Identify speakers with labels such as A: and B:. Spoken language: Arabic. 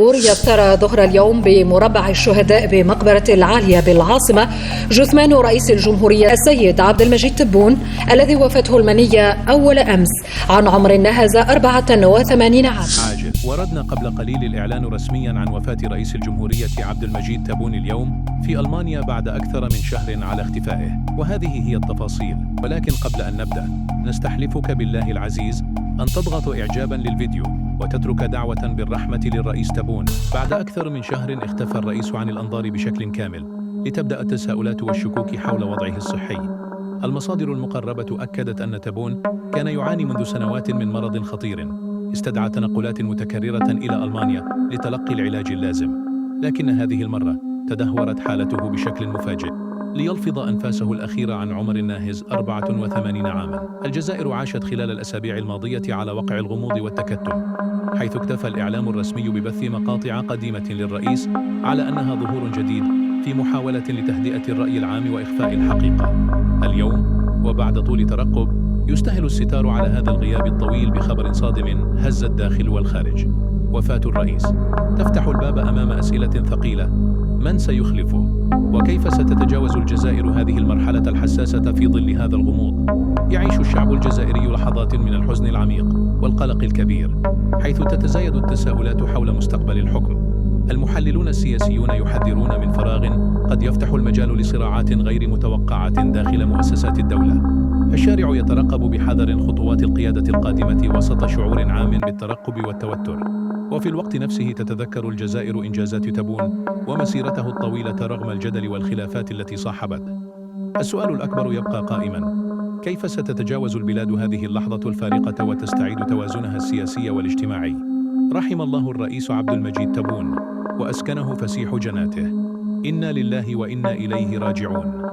A: يفترى ظهر اليوم بمربع الشهداء بمقبرة العالية بالعاصمة جثمان رئيس الجمهورية السيد عبد المجيد تبون الذي وفاته المنية أول أمس عن عمر ناهز 84 عام.
B: عاجل. وردنا قبل قليل الإعلان رسميا عن وفاة رئيس الجمهورية عبد المجيد تبون اليوم في ألمانيا بعد أكثر من شهر على اختفائه، وهذه هي التفاصيل. ولكن قبل أن نبدأ نستحلفك بالله العزيز أن تضغط إعجابا للفيديو وتترك دعوة بالرحمة للرئيس تبون. بعد أكثر من شهر اختفى الرئيس عن الأنظار بشكل كامل، لتبدأ التساؤلات والشكوك حول وضعه الصحي. المصادر المقربة أكدت أن تبون كان يعاني منذ سنوات من مرض خطير استدعى تنقلات متكررة إلى ألمانيا لتلقي العلاج اللازم، لكن هذه المرة تدهورت حالته بشكل مفاجئ ليلفظ أنفاسه الأخيرة عن عمر ناهز 84 عاما. الجزائر عاشت خلال الأسابيع الماضية على وقع الغموض والتكتم، حيث اكتفى الإعلام الرسمي ببث مقاطع قديمة للرئيس على أنها ظهور جديد في محاولة لتهدئة الرأي العام وإخفاء الحقيقة. اليوم وبعد طول ترقب يستهل الستار على هذا الغياب الطويل بخبر صادم هز الداخل والخارج. وفاة الرئيس تفتح الباب أمام أسئلة ثقيلة: من سيخلفه؟ وكيف ستتجاوز الجزائر هذه المرحلة الحساسة في ظل هذا الغموض؟ يعيش الشعب الجزائري لحظات من الحزن العميق والقلق الكبير، حيث تتزايد التساؤلات حول مستقبل الحكم. المحللون السياسيون يحذرون من فراغ قد يفتح المجال لصراعات غير متوقعة داخل مؤسسات الدولة. الشارع يترقب بحذر خطوات القيادة القادمة وسط شعور عام بالترقب والتوتر، وفي الوقت نفسه تتذكر الجزائر إنجازات تبون ومسيرته الطويلة رغم الجدل والخلافات التي صاحبته. السؤال الأكبر يبقى قائما: كيف ستتجاوز البلاد هذه اللحظة الفارقة وتستعيد توازنها السياسي والاجتماعي؟ رحم الله الرئيس عبد المجيد تبون وأسكنه فسيح جناته. إنا لله وإنا إليه راجعون.